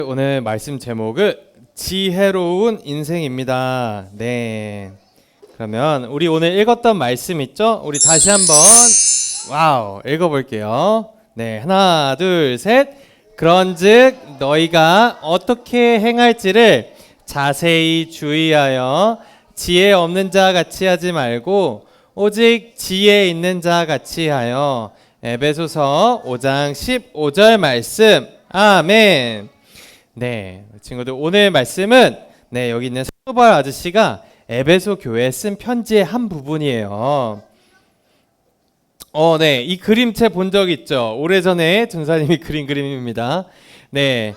오늘 말씀 제목은 지혜로운 인생입니다. 네. 그러면 우리 오늘 읽었던 말씀 있죠? 우리 다시 한번 읽어볼게요. 네, 하나, 둘, 셋. 그런즉 너희가 어떻게 행할지를 자세히 주의하여 지혜 없는 자 같이 하지 말고 오직 지혜 있는 자 같이 하여. 에베소서 5장 15절 말씀. 아멘. 네, 친구들 오늘 말씀은 여기 있는 사도 바울 아저씨가 에베소 교회에 쓴 편지의 한 부분이에요. 이 그림체 본 적 있죠? 오래전에 전사님이 그린 그림입니다. 네.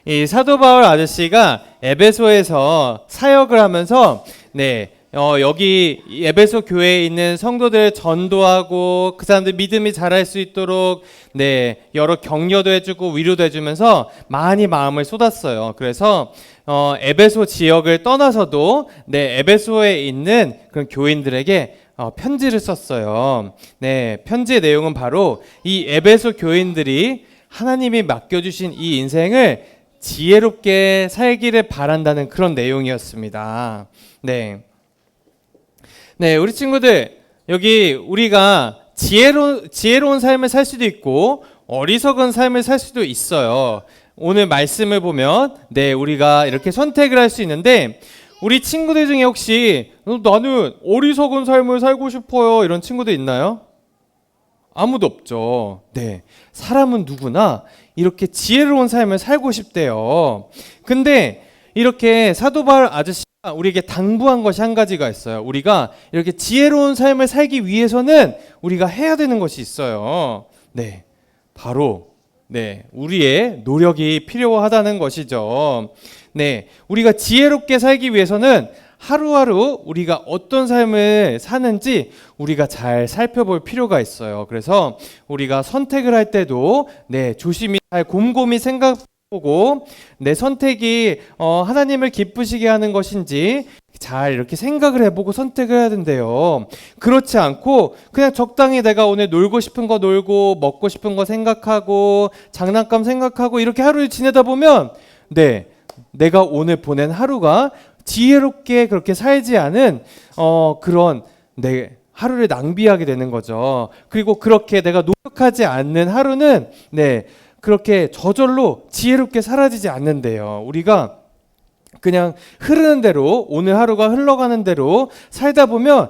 이 사도 바울 아저씨가 에베소에서 사역을 하면서 여기 에베소 교회에 있는 성도들 전도하고 그 사람들 믿음이 자랄 수 있도록 여러 격려도 해주고 위로도 해주면서 많이 마음을 쏟았어요. 그래서 에베소 지역을 떠나서도 에베소에 있는 그런 교인들에게 편지를 썼어요. 편지의 내용은 바로 이 에베소 교인들이 하나님이 맡겨주신 이 인생을 지혜롭게 살기를 바란다는 그런 내용이었습니다. 우리 친구들, 여기 우리가 지혜로운 삶을 살 수도 있고 어리석은 삶을 살 수도 있어요. 오늘 말씀을 보면 우리가 이렇게 선택을 할 수 있는데, 우리 친구들 중에 혹시 나는 어리석은 삶을 살고 싶어요 이런 친구들 있나요? 아무도 없죠. 사람은 누구나 이렇게 지혜로운 삶을 살고 싶대요. 근데 이렇게 사도 바울 아저씨 우리에게 당부한 것이 한 가지가 있어요. 우리가 이렇게 지혜로운 삶을 살기 위해서는 우리가 해야 되는 것이 있어요. 바로 우리의 노력이 필요하다는 것이죠. 우리가 지혜롭게 살기 위해서는 하루하루 우리가 어떤 삶을 사는지 우리가 잘 살펴볼 필요가 있어요. 그래서 우리가 선택을 할 때도 조심히 잘 곰곰이 생각해보고 내 선택이 하나님을 기쁘시게 하는 것인지 잘 이렇게 생각을 해보고 선택을 해야 된대요. 그렇지 않고 그냥 적당히 내가 오늘 놀고 싶은 거 놀고 먹고 싶은 거 생각하고 장난감 생각하고 이렇게 하루를 지내다 보면 내가 오늘 보낸 하루가 지혜롭게 그렇게 살지 않은 그런 하루를 낭비하게 되는 거죠. 그리고 그렇게 내가 노력하지 않는 하루는 그렇게 저절로 지혜롭게 사라지지 않는데요. 우리가 그냥 흐르는 대로 오늘 하루가 흘러가는 대로 살다 보면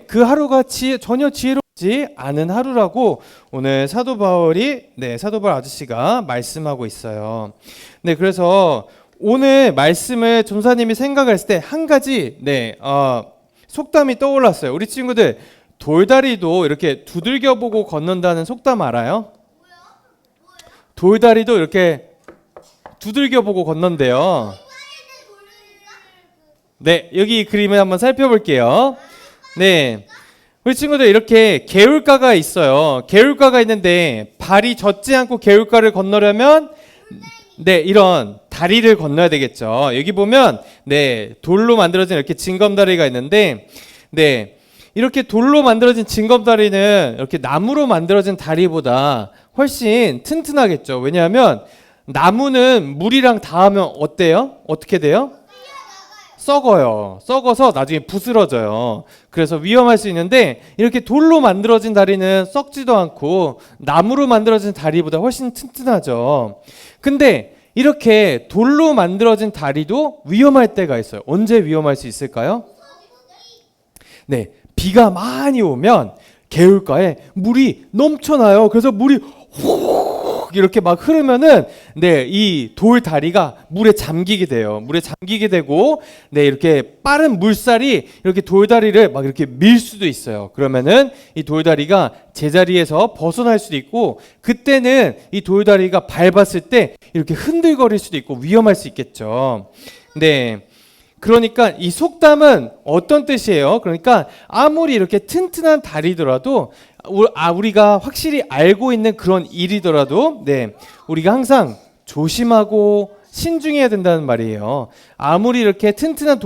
그 하루가 전혀 지혜롭지 않은 하루라고 오늘 사도 바울 아저씨가 말씀하고 있어요. 그래서 오늘 말씀을 전사님이 생각했을 때 한 가지 속담이 떠올랐어요. 우리 친구들 돌다리도 이렇게 두들겨 보고 걷는다는 속담 알아요? 돌다리도 이렇게 두들겨 보고 걷는데요. 여기 그림을 한번 살펴볼게요. 우리 친구들 이렇게 개울가가 있어요. 개울가가 있는데 발이 젖지 않고 개울가를 건너려면 이런 다리를 건너야 되겠죠. 여기 보면 돌로 만들어진 이렇게 징검다리가 있는데 이렇게 돌로 만들어진 징검다리는 이렇게 나무로 만들어진 다리보다 훨씬 튼튼하겠죠. 왜냐하면 나무는 물이랑 닿으면 어때요? 어떻게 돼요? 썩어요. 썩어서 나중에 부스러져요. 그래서 위험할 수 있는데 이렇게 돌로 만들어진 다리는 썩지도 않고 나무로 만들어진 다리보다 훨씬 튼튼하죠. 근데 이렇게 돌로 만들어진 다리도 위험할 때가 있어요. 언제 위험할 수 있을까요? 비가 많이 오면 개울가에 물이 넘쳐나요. 그래서 물이 훅 이렇게 막 흐르면은 네, 이 돌다리가 물에 잠기게 돼요. 물에 잠기게 되고 네, 이렇게 빠른 물살이 이렇게 돌다리를 막 이렇게 밀 수도 있어요. 그러면은 이 돌다리가 제자리에서 벗어날 수도 있고 그때는 이 돌다리가 밟았을 때 이렇게 흔들거릴 수도 있고 위험할 수 있겠죠. 네. 그러니까 이 속담은 어떤 뜻이에요? 그러니까 아무리 이렇게 튼튼한 다리더라도 우리가 확실히 알고 있는 그런 일이더라도 네, 우리가 항상 조심하고 신중해야 된다는 말이에요. 아무리 이렇게 튼튼한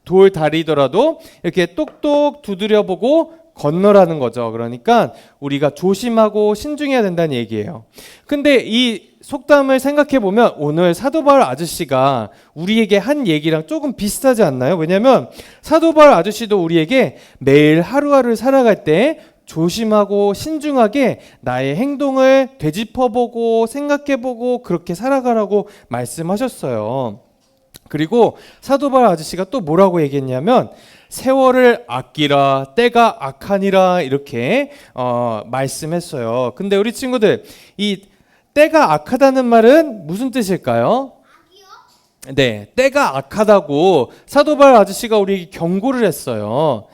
돌다리더라도 이렇게 똑똑 두드려보고 건너라는 거죠. 그러니까 우리가 조심하고 신중해야 된다는 얘기예요. 근데 이 속담을 생각해 보면 오늘 사도 바울 아저씨가 우리에게 한 얘기랑 조금 비슷하지 않나요? 왜냐하면 사도 바울 아저씨도 우리에게 매일 하루하루를 살아갈 때 조심하고 신중하게 나의 행동을 되짚어보고 생각해보고 그렇게 살아가라고 말씀하셨어요. 그리고 사도 바울 아저씨가 또 뭐라고 얘기했냐면 세월을 아끼라 때가 악하니라 이렇게 말씀했어요. 근데 우리 친구들 이 때가 악하다는 말은 무슨 뜻일까요? 네, 때가 악하다고 사도 바울 아저씨가 우리에게 경고를 했어요.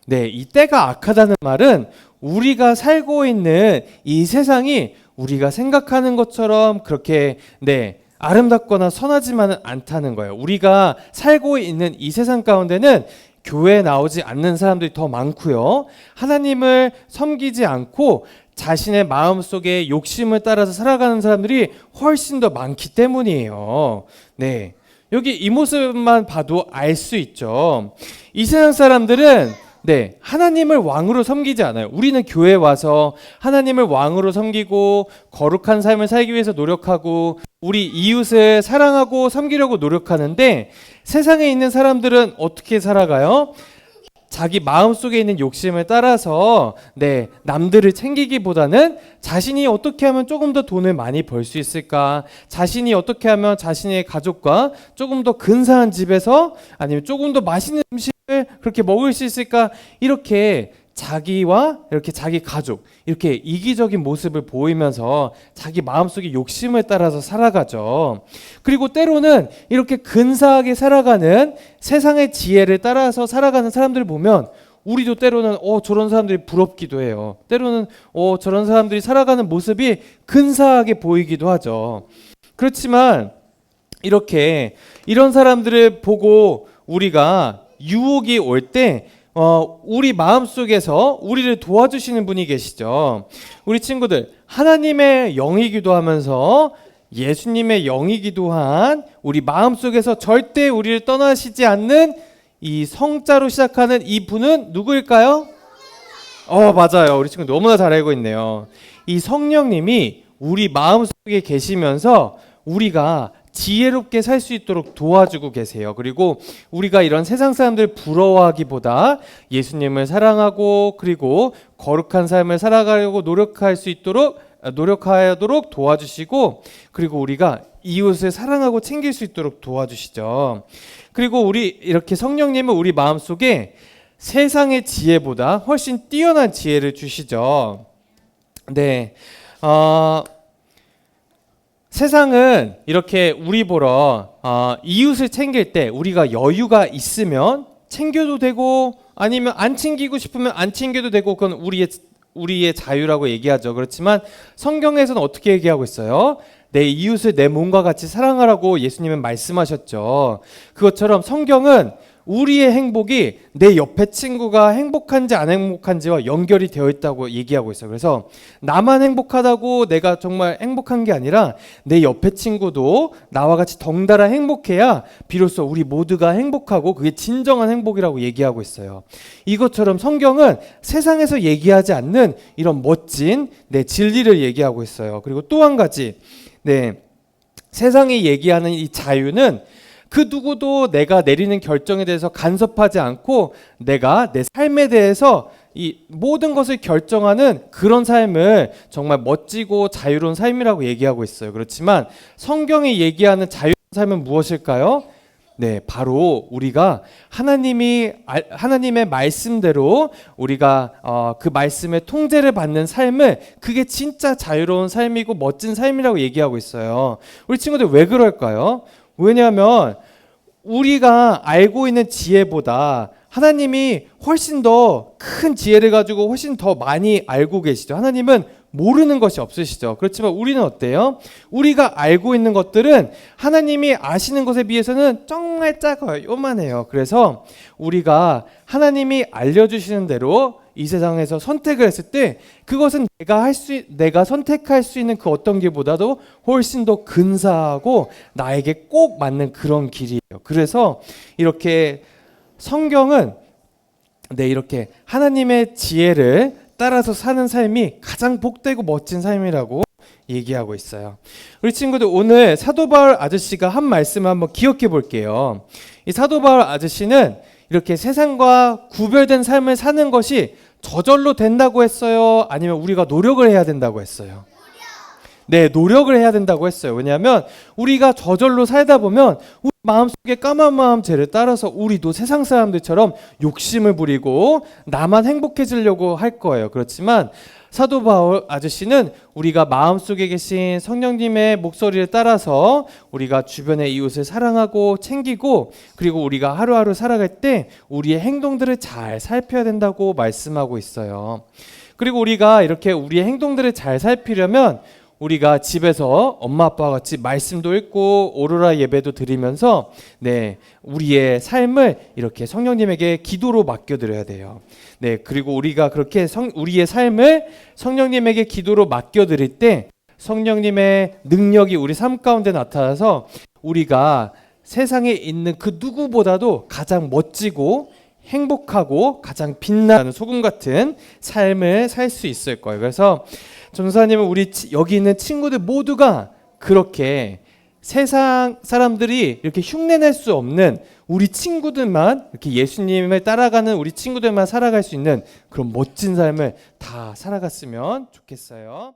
네, 이 때가 악하다는 말은 우리가 살고 있는 이 세상이 우리가 생각하는 것처럼 그렇게 네, 아름답거나 선하지만은 않다는 거예요. 우리가 살고 있는 이 세상 가운데는 교회에 나오지 않는 사람들이 더 많고요. 하나님을 섬기지 않고 자신의 마음속에 욕심을 따라서 살아가는 사람들이 훨씬 더 많기 때문이에요. 네. 여기 이 모습만 봐도 알 수 있죠. 이 세상 사람들은 네, 하나님을 왕으로 섬기지 않아요. 우리는 교회에 와서 하나님을 왕으로 섬기고 거룩한 삶을 살기 위해서 노력하고 우리 이웃을 사랑하고 섬기려고 노력하는데 세상에 있는 사람들은 어떻게 살아가요? 자기 마음속에 있는 욕심을 따라서 네, 남들을 챙기기보다는 자신이 어떻게 하면 조금 더 돈을 많이 벌 수 있을까? 자신이 어떻게 하면 자신의 가족과 조금 더 근사한 집에서 아니면 조금 더 맛있는 음식을 그렇게 먹을 수 있을까? 이렇게 자기와 이렇게 자기 가족 이렇게 이기적인 모습을 보이면서 자기 마음속의 욕심을 따라서 살아가죠. 그리고 때로는 이렇게 근사하게 살아가는 세상의 지혜를 따라서 살아가는 사람들을 보면 우리도 때로는 저런 사람들이 부럽기도 해요. 때로는 저런 사람들이 살아가는 모습이 근사하게 보이기도 하죠. 그렇지만 이렇게 이런 사람들을 보고 우리가 유혹이 올때 우리 마음속에서 우리를 도와주시는 분이 계시죠. 우리 친구들 하나님의 영이기도 하면서 예수님의 영이기도 한 우리 마음속에서 절대 우리를 떠나시지 않는 이 성자로 시작하는 이 분은 누구일까요? 맞아요. 우리 친구 너무나 잘 알고 있네요. 이 성령님이 우리 마음속에 계시면서 우리가 지혜롭게 살 수 있도록 도와주고 계세요. 그리고 우리가 이런 세상 사람들 부러워하기보다 예수님을 사랑하고 그리고 거룩한 삶을 살아가려고 노력하도록 도와주시고 그리고 우리가 이웃을 사랑하고 챙길 수 있도록 도와주시죠. 그리고 우리 이렇게 성령님은 우리 마음속에 세상의 지혜보다 훨씬 뛰어난 지혜를 주시죠. 네. 세상은 이렇게 우리 보러 이웃을 챙길 때 우리가 여유가 있으면 챙겨도 되고 아니면 안 챙기고 싶으면 안 챙겨도 되고 그건 우리의 자유라고 얘기하죠. 그렇지만 성경에서는 어떻게 얘기하고 있어요? 내 이웃을 내 몸과 같이 사랑하라고 예수님은 말씀하셨죠. 그것처럼 성경은 우리의 행복이 내 옆에 친구가 행복한지 안 행복한지와 연결이 되어 있다고 얘기하고 있어요. 그래서 나만 행복하다고 내가 정말 행복한 게 아니라 내 옆에 친구도 나와 같이 덩달아 행복해야 비로소 우리 모두가 행복하고 그게 진정한 행복이라고 얘기하고 있어요. 이것처럼 성경은 세상에서 얘기하지 않는 이런 멋진 진리를 얘기하고 있어요. 그리고 또 한 가지 세상이 얘기하는 이 자유는 그 누구도 내가 내리는 결정에 대해서 간섭하지 않고 내가 내 삶에 대해서 이 모든 것을 결정하는 그런 삶을 정말 멋지고 자유로운 삶이라고 얘기하고 있어요. 그렇지만 성경이 얘기하는 자유로운 삶은 무엇일까요? 네, 바로 우리가 하나님의 말씀대로 우리가 그 말씀의 통제를 받는 삶을, 그게 진짜 자유로운 삶이고 멋진 삶이라고 얘기하고 있어요. 우리 친구들 왜 그럴까요? 왜냐하면 우리가 알고 있는 지혜보다 하나님이 훨씬 더 큰 지혜를 가지고 훨씬 더 많이 알고 계시죠. 하나님은 모르는 것이 없으시죠. 그렇지만 우리는 어때요? 우리가 알고 있는 것들은 하나님이 아시는 것에 비해서는 정말 작아요. 요만해요. 그래서 우리가 하나님이 알려주시는 대로 이 세상에서 선택을 했을 때 그것은 내가 선택할 수 있는 그 어떤 길보다도 훨씬 더 근사하고 나에게 꼭 맞는 그런 길이에요. 그래서 이렇게 성경은 이렇게 하나님의 지혜를 따라서 사는 삶이 가장 복되고 멋진 삶이라고 얘기하고 있어요. 우리 친구들, 오늘 사도 바울 아저씨가 한 말씀을 한번 기억해 볼게요. 이 사도 바울 아저씨는 이렇게 세상과 구별된 삶을 사는 것이 저절로 된다고 했어요? 아니면 우리가 노력을 해야 된다고 했어요? 네, 노력을 해야 된다고 했어요. 왜냐하면 우리가 저절로 살다 보면 우리 마음속에 까만 마음 죄를 따라서 우리도 세상 사람들처럼 욕심을 부리고 나만 행복해지려고 할 거예요. 그렇지만 사도 바울 아저씨는 우리가 마음속에 계신 성령님의 목소리를 따라서 우리가 주변의 이웃을 사랑하고 챙기고, 그리고 우리가 하루하루 살아갈 때 우리의 행동들을 잘 살펴야 된다고 말씀하고 있어요. 그리고 우리가 이렇게 우리의 행동들을 잘 살피려면 우리가 집에서 엄마 아빠와 같이 말씀도 읽고 오로라 예배도 드리면서 우리의 삶을 이렇게 성령님에게 기도로 맡겨드려야 돼요. 그리고 우리가 그렇게 우리의 삶을 성령님에게 기도로 맡겨드릴 때 성령님의 능력이 우리 삶 가운데 나타나서 우리가 세상에 있는 그 누구보다도 가장 멋지고 행복하고 가장 빛나는 소금 같은 삶을 살 수 있을 거예요. 그래서 전도사님은 우리 여기 있는 친구들 모두가 그렇게 세상 사람들이 이렇게 흉내낼 수 없는 우리 친구들만, 이렇게 예수님을 따라가는 우리 친구들만 살아갈 수 있는 그런 멋진 삶을 다 살아갔으면 좋겠어요.